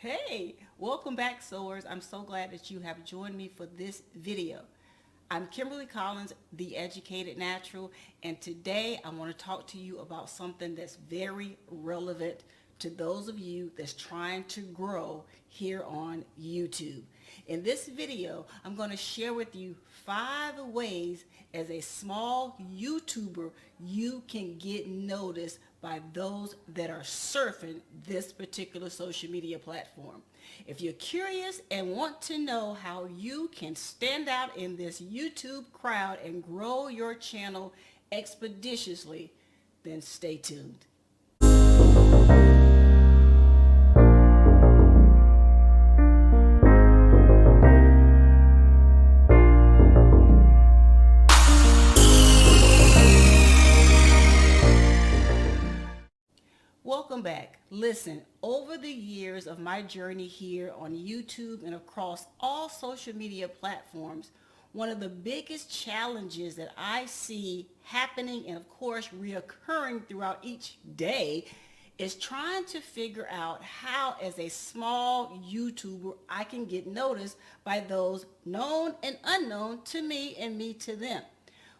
Hey, welcome back, Soars. I'm so glad that you have joined me for this video. I'm Kimberly Collins, the Educated Natural, and today I want to talk to you about something that's very relevant to those of you that's trying to grow here on YouTube. In this video, I'm going to share with you 5 ways as a small YouTuber you can get noticed by those that are surfing this particular social media platform. If you're curious and want to know how you can stand out in this YouTube crowd and grow your channel expeditiously, then stay tuned. Welcome back. Listen, over the years of my journey here on YouTube and across all social media platforms, one of the biggest challenges that I see happening and of course reoccurring throughout each day is trying to figure out how as a small YouTuber I can get noticed by those known and unknown to me and me to them.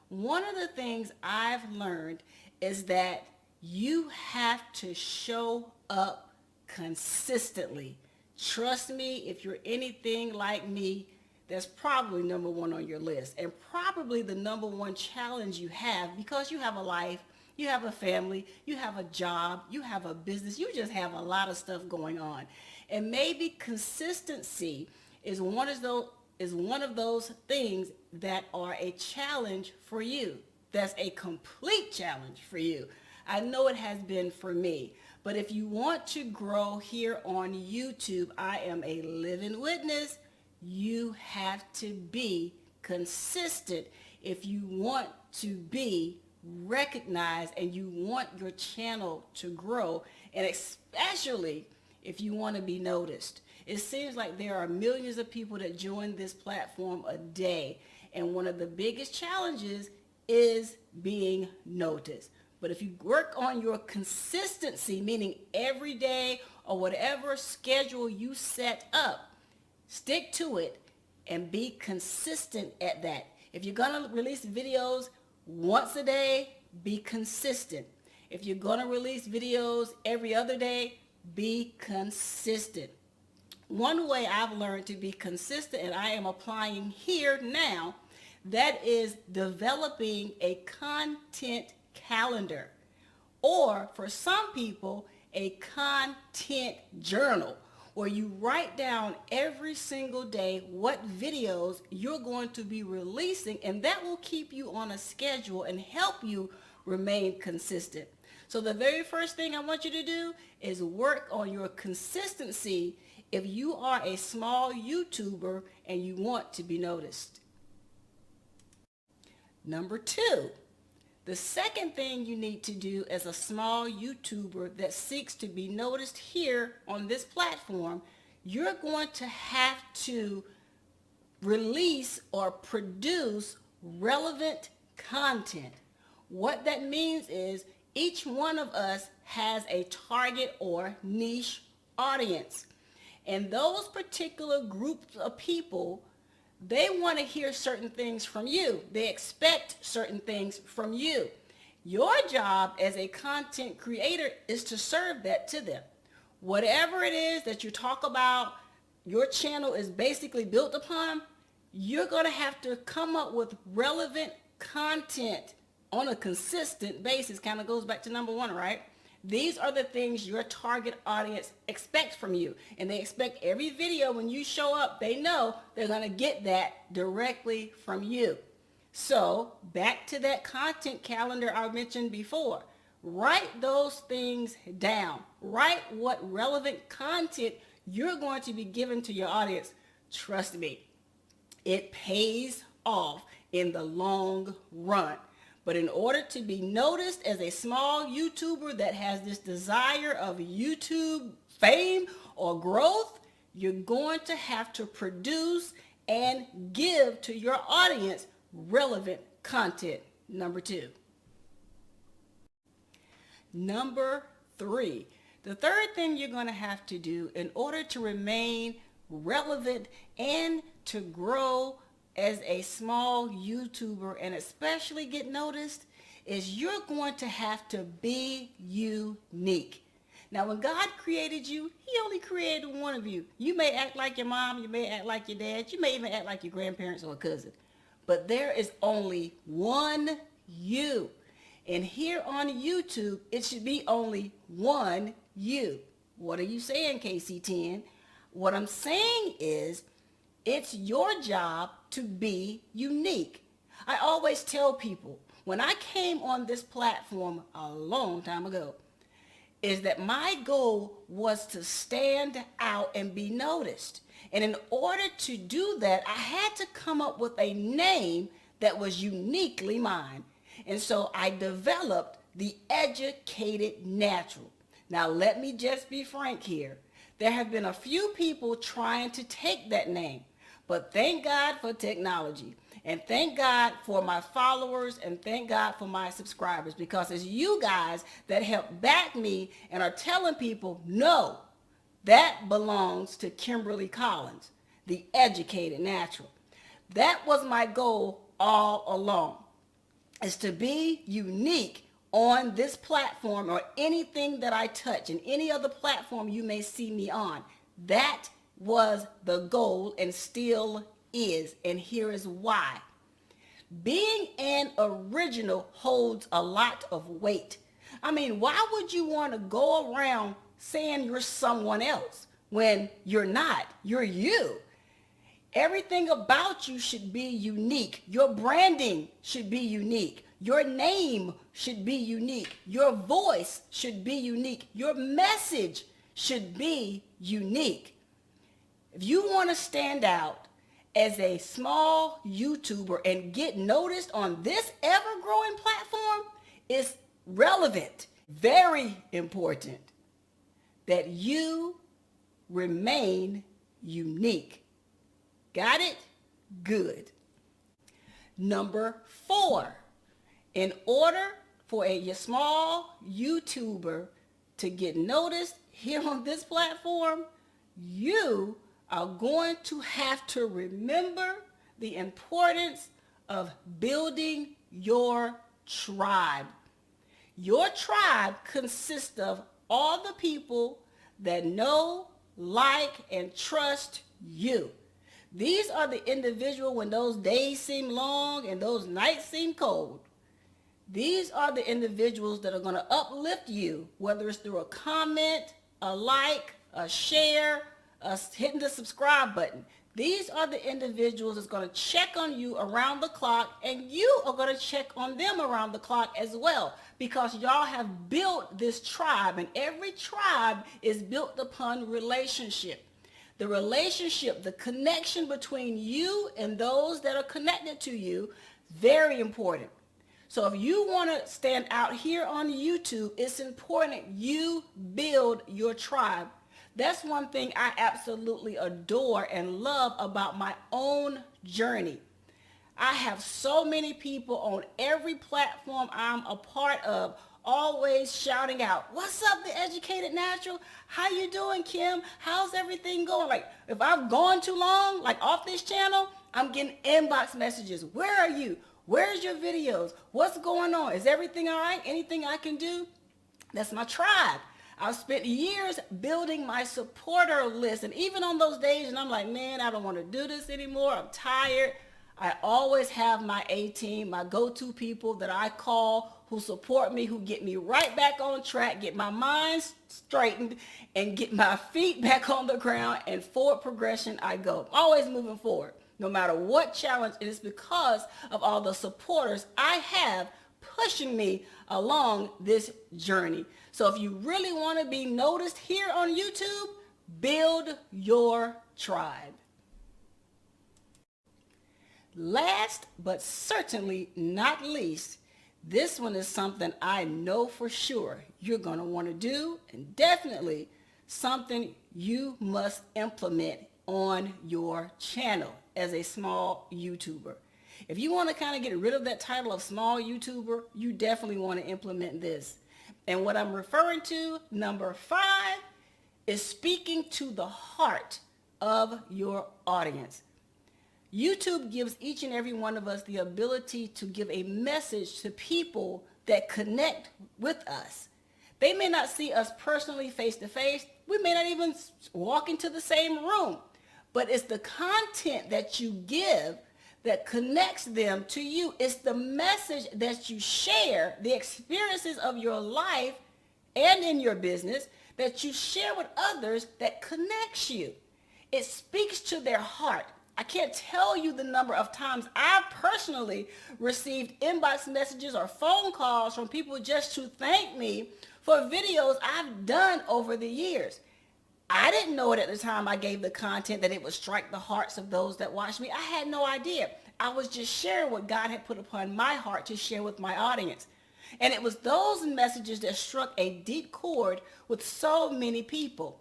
One of the things I've learned is that you have to show up consistently. Trust me, if you're anything like me, that's probably number one on your list and probably the number one challenge you have because you have a life, you have a family, you have a job, you have a business, you just have a lot of stuff going on. And maybe consistency is one of those things that are a challenge for you. That's a complete challenge for you. I know it has been for me, but if you want to grow here on YouTube, I am a living witness. You have to be consistent if you want to be recognized and you want your channel to grow, and especially if you want to be noticed. It seems like there are millions of people that join this platform a day, and one of the biggest challenges is being noticed. But if you work on your consistency, meaning every day or whatever schedule you set up, stick to it and be consistent at that. If you're going to release videos once a day, be consistent. If you're going to release videos every other day, be consistent. One way I've learned to be consistent, and I am applying here now, that is developing a content calendar, or for some people, a content journal, where you write down every single day what videos you're going to be releasing, and that will keep you on a schedule and help you remain consistent. So the very first thing I want you to do is work on your consistency if you are a small YouTuber and you want to be noticed. Number 2. The second thing you need to do as a small YouTuber that seeks to be noticed here on this platform, you're going to have to release or produce relevant content. What that means is each one of us has a target or niche audience. And those particular groups of people, they want to hear certain things from you. They expect certain things from you. Your job as a content creator is to serve that to them. Whatever it is that you talk about, your channel is basically built upon, you're going to have to come up with relevant content on a consistent basis. Kind of goes back to number 1, right? These are the things your target audience expects from you. And they expect every video when you show up, they know they're going to get that directly from you. So back to that content calendar I mentioned before. Write those things down. Write what relevant content you're going to be giving to your audience. Trust me, it pays off in the long run. But in order to be noticed as a small YouTuber that has this desire of YouTube fame or growth, you're going to have to produce and give to your audience relevant content. Number 2. Number 3, The third thing you're going to have to do in order to remain relevant and to grow as a small YouTuber and especially get noticed is you're going to have to be unique. Now, when God created you, he only created one of you. You may act like your mom, you may act like your dad, you may even act like your grandparents or a cousin. But there is only one you. And here on YouTube, it should be only one you. What are you saying, KC10? What I'm saying is it's your job to be unique. I always tell people, when I came on this platform a long time ago, is that my goal was to stand out and be noticed. And in order to do that, I had to come up with a name that was uniquely mine. And so I developed the Educated Natural. Now, let me just be frank here. There have been a few people trying to take that name, but thank God for technology. And thank God for my followers and thank God for my subscribers, because it's you guys that help back me and are telling people, no, that belongs to Kimberly Collins, the Educated Natural. That was my goal all along, is to be unique on this platform or anything that I touch and any other platform you may see me on. That was the goal and still is, and here is why. Being an original holds a lot of weight. I mean, why would you want to go around saying you're someone else when you're not? You're you. Everything about you should be unique. Your branding should be unique. Your name should be unique. Your voice should be unique. Your message should be unique. If you want to stand out as a small YouTuber and get noticed on this ever-growing platform, it's relevant, very important that you remain unique. Got it? Good. Number 4, in order for a small YouTuber to get noticed here on this platform, you are going to have to remember the importance of building your tribe. Your tribe consists of all the people that know, like, and trust you. These are the individuals when those days seem long and those nights seem cold. These are the individuals that are going to uplift you, whether it's through a comment, a like, a share, hitting the subscribe button. These are the individuals that's going to check on you around the clock, and you are going to check on them around the clock as well, because y'all have built this tribe, and every tribe is built upon relationship. The relationship, the connection between you and those that are connected to you, very important. So if you want to stand out here on YouTube, it's important you build your tribe. That's one thing I absolutely adore and love about my own journey. I have so many people on every platform I'm a part of always shouting out, "What's up, the Educated Natural? How you doing, Kim? How's everything going?" Like, if I've gone too long, like off this channel, I'm getting inbox messages. "Where are you? Where's your videos? What's going on? Is everything all right? Anything I can do?" That's my tribe. I've spent years building my supporter list, and even on those days, and I'm like, man, I don't want to do this anymore, I'm tired, I always have my A-team, my go-to people that I call, who support me, who get me right back on track, get my mind straightened, and get my feet back on the ground, and forward progression I go. Always moving forward, no matter what challenge. It is because of all the supporters I have pushing me along this journey. So if you really want to be noticed here on YouTube, build your tribe. Last but certainly not least, this one is something I know for sure you're going to want to do, and definitely something you must implement on your channel as a small YouTuber. If you want to kind of get rid of that title of small YouTuber, you definitely want to implement this. And what I'm referring to, number 5, is speaking to the heart of your audience. YouTube gives each and every one of us the ability to give a message to people that connect with us. They may not see us personally face to face. We may not even walk into the same room. But it's the content that you give that connects them to you. It's the message that you share, the experiences of your life and in your business that you share with others that connects you. It speaks to their heart. I can't tell you the number of times I've personally received inbox messages or phone calls from people just to thank me for videos I've done over the years. I didn't know it at the time I gave the content that it would strike the hearts of those that watched me. I had no idea. I was just sharing what God had put upon my heart to share with my audience. And it was those messages that struck a deep chord with so many people.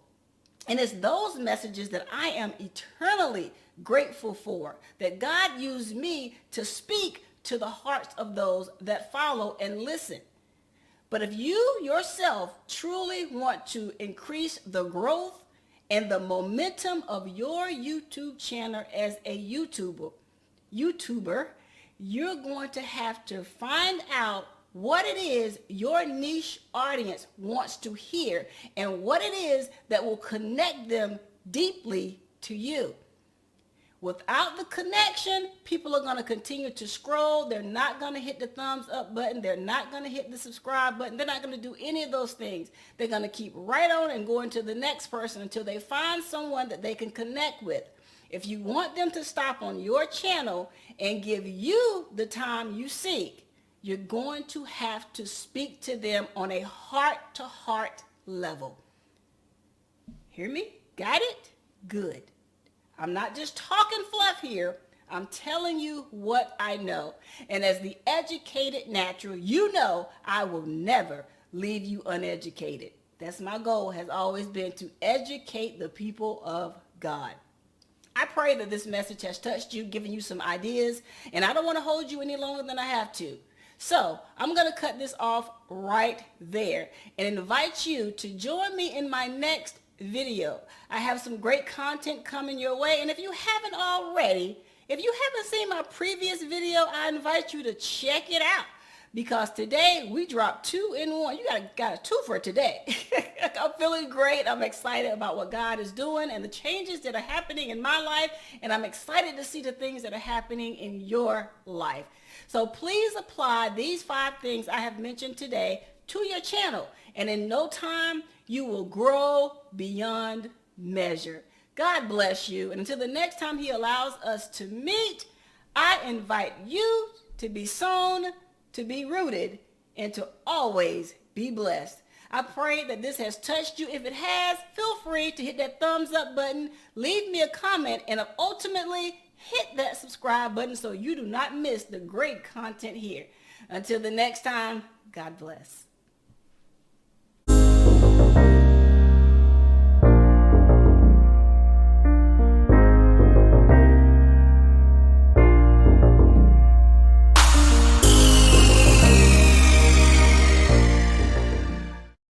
And it's those messages that I am eternally grateful for, that God used me to speak to the hearts of those that follow and listen. But if you yourself truly want to increase the growth and the momentum of your YouTube channel as a YouTuber, you're going to have to find out what it is your niche audience wants to hear and what it is that will connect them deeply to you. Without the connection, people are going to continue to scroll. They're not going to hit the thumbs up button. They're not going to hit the subscribe button. They're not going to do any of those things. They're going to keep right on and going to the next person until they find someone that they can connect with. If you want them to stop on your channel and give you the time you seek, you're going to have to speak to them on a heart-to-heart level. Hear me? Got it? Good. I'm not just talking fluff here. I'm telling you what I know. And as the educated natural, you know I will never leave you uneducated. That's my goal, has always been to educate the people of God. I pray that this message has touched you, given you some ideas, and I don't want to hold you any longer than I have to. So I'm going to cut this off right there and invite you to join me in my next video. I have some great content coming your way, and if you haven't already, if you haven't seen my previous video, I invite you to check it out, because today we dropped 2 in 1. You got a 2 for today. I'm feeling great. I'm excited about what God is doing and the changes that are happening in my life, and I'm excited to see the things that are happening in your life. So please apply these 5 things I have mentioned today to your channel, and in no time you will grow beyond measure. God bless you, and until the next time he allows us to meet, I invite you to be sown, to be rooted, and to always be blessed. I pray that this has touched you. If it has, feel free to hit that thumbs up button, leave me a comment, and ultimately hit that subscribe button so you do not miss the great content here. Until the next time, God bless.